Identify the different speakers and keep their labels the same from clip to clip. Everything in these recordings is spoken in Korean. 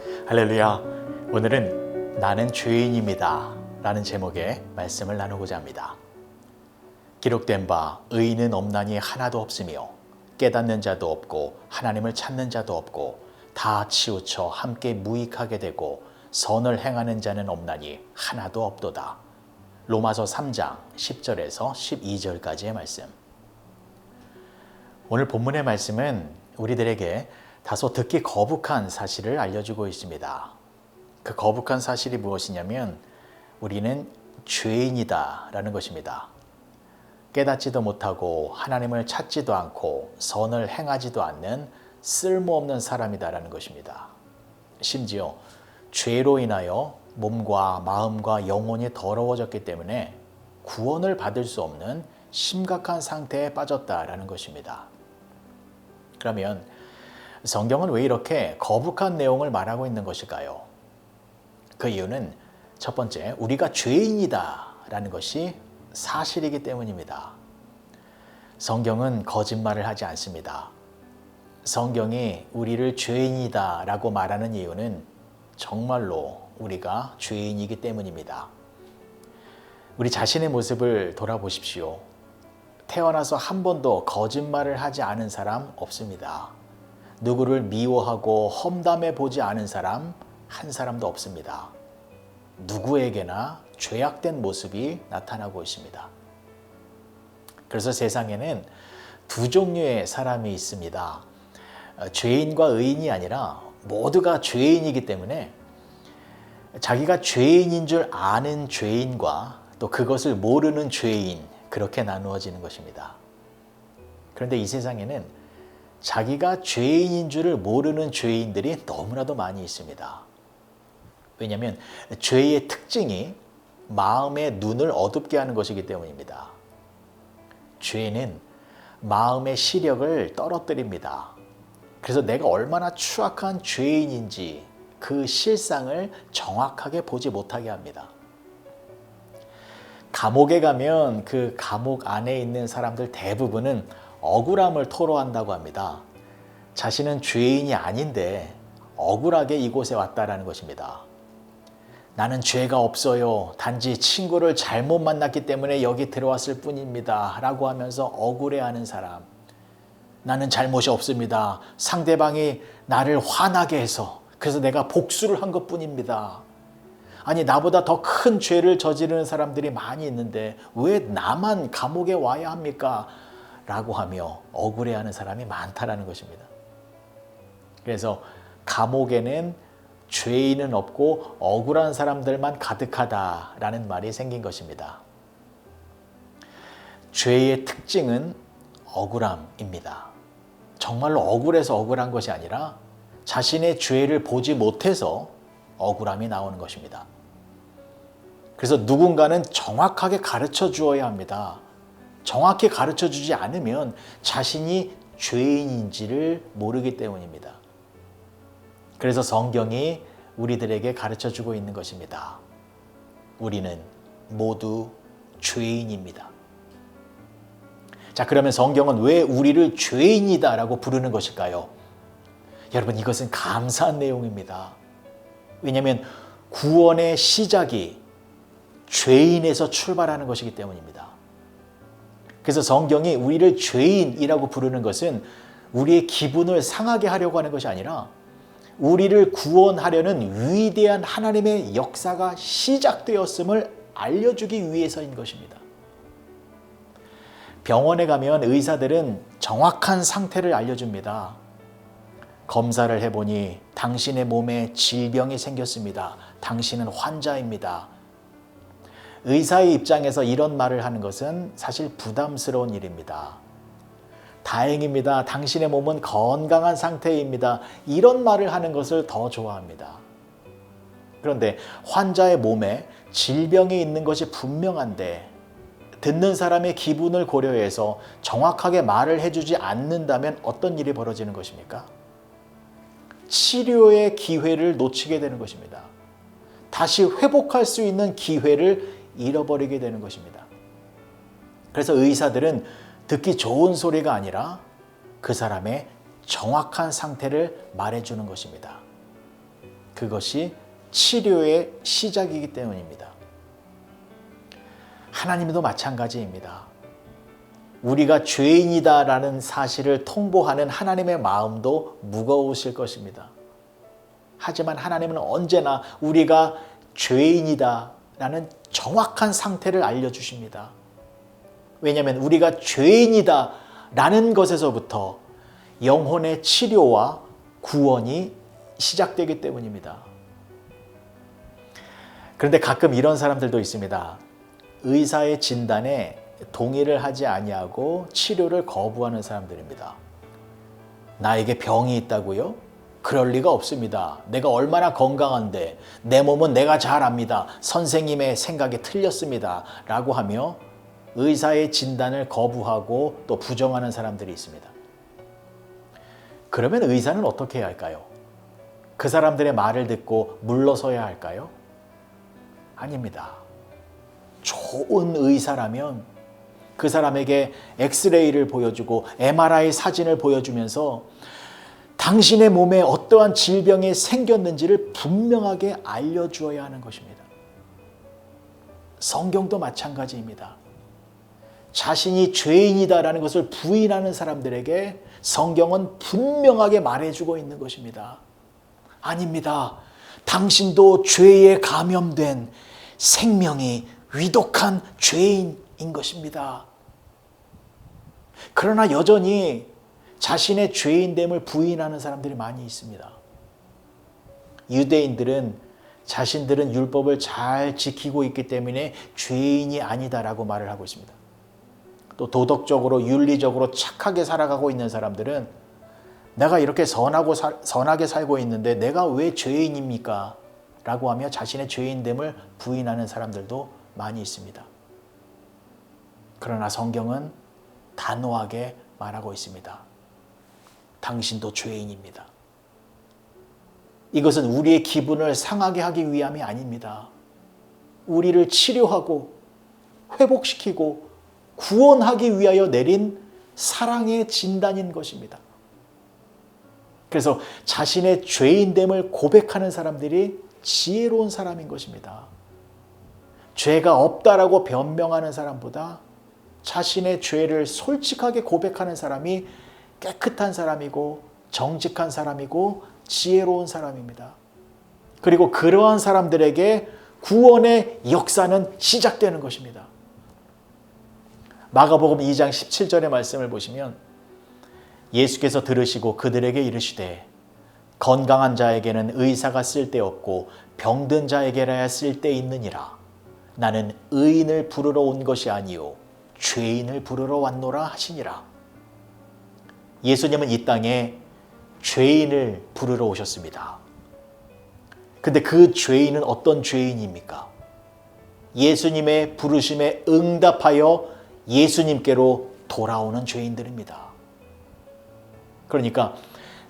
Speaker 1: 할렐루야. 오늘은 나는 죄인입니다 라는 제목의 말씀을 나누고자 합니다. 기록된 바 의인은 없나니 하나도 없으며 깨닫는 자도 없고 하나님을 찾는 자도 없고 다 치우쳐 함께 무익하게 되고 선을 행하는 자는 없나니 하나도 없도다. 로마서 3장 10절에서 12절까지의 말씀. 오늘 본문의 말씀은 우리들에게 다소 듣기 거북한 사실을 알려주고 있습니다. 그 거북한 사실이 무엇이냐면 우리는 죄인이다 라는 것입니다. 깨닫지도 못하고 하나님을 찾지도 않고 선을 행하지도 않는 쓸모없는 사람이다 라는 것입니다. 심지어 죄로 인하여 몸과 마음과 영혼이 더러워졌기 때문에 구원을 받을 수 없는 심각한 상태에 빠졌다라는 것입니다. 그러면 성경은 왜 이렇게 거북한 내용을 말하고 있는 것일까요? 그 이유는 첫 번째, 우리가 죄인이다 라는 것이 사실이기 때문입니다. 성경은 거짓말을 하지 않습니다. 성경이 우리를 죄인이다 라고 말하는 이유는 정말로 우리가 죄인이기 때문입니다. 우리 자신의 모습을 돌아보십시오. 태어나서 한 번도 거짓말을 하지 않은 사람 없습니다. 누구를 미워하고 험담해 보지 않은 사람 한 사람도 없습니다. 누구에게나 죄악된 모습이 나타나고 있습니다. 그래서 세상에는 두 종류의 사람이 있습니다. 죄인과 의인이 아니라 모두가 죄인이기 때문에 자기가 죄인인 줄 아는 죄인과 또 그것을 모르는 죄인, 그렇게 나누어지는 것입니다. 그런데 이 세상에는 자기가 죄인인 줄을 모르는 죄인들이 너무나도 많이 있습니다. 왜냐하면 죄의 특징이 마음의 눈을 어둡게 하는 것이기 때문입니다. 죄는 마음의 시력을 떨어뜨립니다. 그래서 내가 얼마나 추악한 죄인인지 그 실상을 정확하게 보지 못하게 합니다. 감옥에 가면 그 감옥 안에 있는 사람들 대부분은 억울함을 토로한다고 합니다. 자신은 죄인이 아닌데 억울하게 이곳에 왔다라는 것입니다. 나는 죄가 없어요. 단지 친구를 잘못 만났기 때문에 여기 들어왔을 뿐입니다. 라고 하면서 억울해하는 사람. 나는 잘못이 없습니다. 상대방이 나를 화나게 해서 그래서 내가 복수를 한 것뿐입니다. 아니, 나보다 더 큰 죄를 저지르는 사람들이 많이 있는데 왜 나만 감옥에 와야 합니까? 라고 하며 억울해하는 사람이 많다라는 것입니다. 그래서 감옥에는 죄인은 없고 억울한 사람들만 가득하다라는 말이 생긴 것입니다. 죄의 특징은 억울함입니다. 정말로 억울해서 억울한 것이 아니라 자신의 죄를 보지 못해서 억울함이 나오는 것입니다. 그래서 누군가는 정확하게 가르쳐 주어야 합니다. 정확히 가르쳐 주지 않으면 자신이 죄인인지를 모르기 때문입니다. 그래서 성경이 우리들에게 가르쳐 주고 있는 것입니다. 우리는 모두 죄인입니다. 자, 그러면 성경은 왜 우리를 죄인이다라고 부르는 것일까요? 여러분, 이것은 감사한 내용입니다. 왜냐하면 구원의 시작이 죄인에서 출발하는 것이기 때문입니다. 그래서 성경이 우리를 죄인이라고 부르는 것은 우리의 기분을 상하게 하려고 하는 것이 아니라 우리를 구원하려는 위대한 하나님의 역사가 시작되었음을 알려주기 위해서인 것입니다. 병원에 가면 의사들은 정확한 상태를 알려줍니다. 검사를 해보니 당신의 몸에 질병이 생겼습니다. 당신은 환자입니다. 의사의 입장에서 이런 말을 하는 것은 사실 부담스러운 일입니다. 다행입니다. 당신의 몸은 건강한 상태입니다. 이런 말을 하는 것을 더 좋아합니다. 그런데 환자의 몸에 질병이 있는 것이 분명한데 듣는 사람의 기분을 고려해서 정확하게 말을 해주지 않는다면 어떤 일이 벌어지는 것입니까? 치료의 기회를 놓치게 되는 것입니다. 다시 회복할 수 있는 기회를 잃어버리게 되는 것입니다. 그래서 의사들은 듣기 좋은 소리가 아니라 그 사람의 정확한 상태를 말해주는 것입니다. 그것이 치료의 시작이기 때문입니다. 하나님도 마찬가지입니다. 우리가 죄인이다라는 사실을 통보하는 하나님의 마음도 무거우실 것입니다. 하지만 하나님은 언제나 우리가 죄인이다라는 정확한 상태를 알려주십니다. 왜냐하면 우리가 죄인이다라는 것에서부터 영혼의 치료와 구원이 시작되기 때문입니다. 그런데 가끔 이런 사람들도 있습니다. 의사의 진단에 동의를 하지 아니하고 치료를 거부하는 사람들입니다. 나에게 병이 있다고요? 그럴 리가 없습니다. 내가 얼마나 건강한데 내 몸은 내가 잘 압니다. 선생님의 생각이 틀렸습니다. 라고 하며 의사의 진단을 거부하고 또 부정하는 사람들이 있습니다. 그러면 의사는 어떻게 해야 할까요? 그 사람들의 말을 듣고 물러서야 할까요? 아닙니다. 좋은 의사라면 그 사람에게 엑스레이를 보여주고 MRI 사진을 보여주면서 당신의 몸에 어떠한 질병이 생겼는지를 분명하게 알려주어야 하는 것입니다. 성경도 마찬가지입니다. 자신이 죄인이다라는 것을 부인하는 사람들에게 성경은 분명하게 말해주고 있는 것입니다. 아닙니다. 당신도 죄에 감염된 생명이 위독한 죄인인 것입니다. 그러나 여전히 자신의 죄인됨을 부인하는 사람들이 많이 있습니다. 유대인들은 자신들은 율법을 잘 지키고 있기 때문에 죄인이 아니다라고 말을 하고 있습니다. 또 도덕적으로 윤리적으로 착하게 살아가고 있는 사람들은 내가 이렇게 선하게 살고 있는데 내가 왜 죄인입니까? 라고 하며 자신의 죄인됨을 부인하는 사람들도 많이 있습니다. 그러나 성경은 단호하게 말하고 있습니다. 당신도 죄인입니다. 이것은 우리의 기분을 상하게 하기 위함이 아닙니다. 우리를 치료하고 회복시키고 구원하기 위하여 내린 사랑의 진단인 것입니다. 그래서 자신의 죄인됨을 고백하는 사람들이 지혜로운 사람인 것입니다. 죄가 없다라고 변명하는 사람보다 자신의 죄를 솔직하게 고백하는 사람이 깨끗한 사람이고 정직한 사람이고 지혜로운 사람입니다. 그리고 그러한 사람들에게 구원의 역사는 시작되는 것입니다. 마가복음 2장 17절의 말씀을 보시면 예수께서 들으시고 그들에게 이르시되 건강한 자에게는 의사가 쓸데없고 병든 자에게라야 쓸데있느니라. 나는 의인을 부르러 온 것이 아니요 죄인을 부르러 왔노라 하시니라. 예수님은 이 땅에 죄인을 부르러 오셨습니다. 근데 그 죄인은 어떤 죄인입니까? 예수님의 부르심에 응답하여 예수님께로 돌아오는 죄인들입니다. 그러니까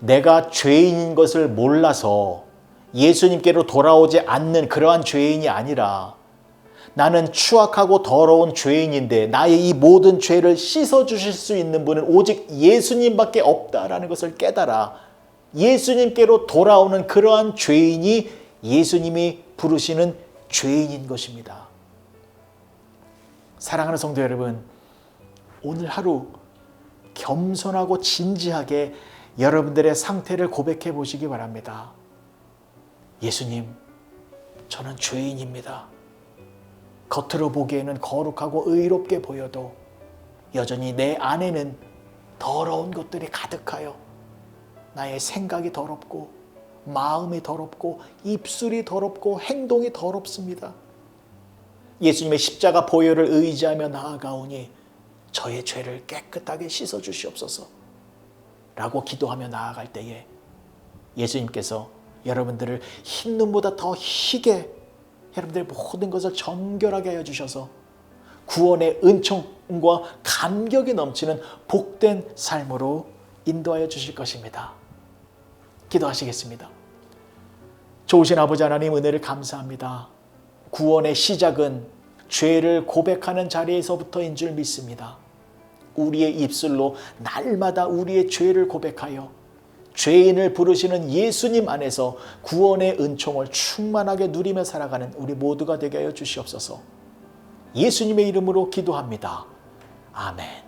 Speaker 1: 내가 죄인인 것을 몰라서 예수님께로 돌아오지 않는 그러한 죄인이 아니라 나는 추악하고 더러운 죄인인데 나의 이 모든 죄를 씻어주실 수 있는 분은 오직 예수님밖에 없다라는 것을 깨달아 예수님께로 돌아오는 그러한 죄인이 예수님이 부르시는 죄인인 것입니다. 사랑하는 성도 여러분, 오늘 하루 겸손하고 진지하게 여러분들의 상태를 고백해 보시기 바랍니다. 예수님, 저는 죄인입니다. 겉으로 보기에는 거룩하고 의롭게 보여도 여전히 내 안에는 더러운 것들이 가득하여 나의 생각이 더럽고 마음이 더럽고 입술이 더럽고 행동이 더럽습니다. 예수님의 십자가 보혈을 의지하며 나아가오니 저의 죄를 깨끗하게 씻어주시옵소서 라고 기도하며 나아갈 때에 예수님께서 여러분들을 흰 눈보다 더 희게 여러분들의 모든 것을 정결하게 하여 주셔서 구원의 은총과 감격이 넘치는 복된 삶으로 인도하여 주실 것입니다. 기도하시겠습니다. 좋으신 아버지 하나님, 은혜를 감사합니다. 구원의 시작은 죄를 고백하는 자리에서부터인 줄 믿습니다. 우리의 입술로 날마다 우리의 죄를 고백하여 죄인을 부르시는 예수님 안에서 구원의 은총을 충만하게 누리며 살아가는 우리 모두가 되게 하여 주시옵소서. 예수님의 이름으로 기도합니다. 아멘.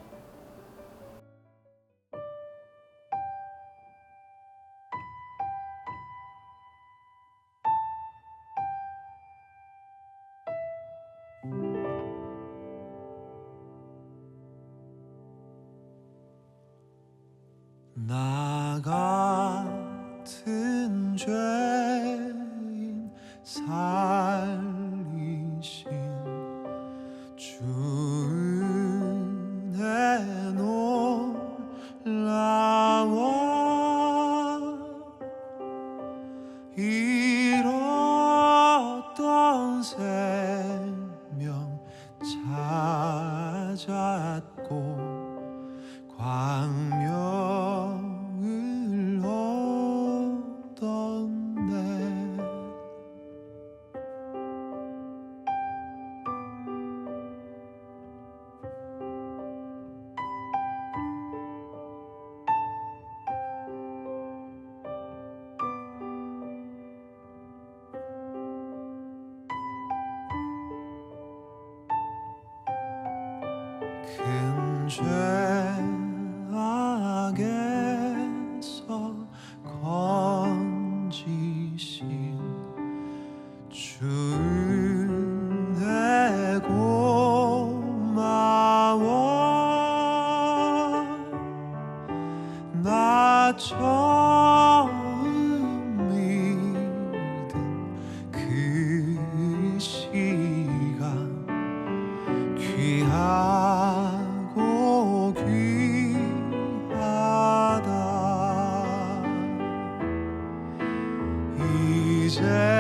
Speaker 2: 나 같은 죄인 살리신 주 은혜 놀라워 잃었던 생명 찾았고 광명을 얻었네. 큰 죄악에서 건지신 주 은혜 고마워. 나 처음 믿은 그 시간 귀하고 귀하다. 이제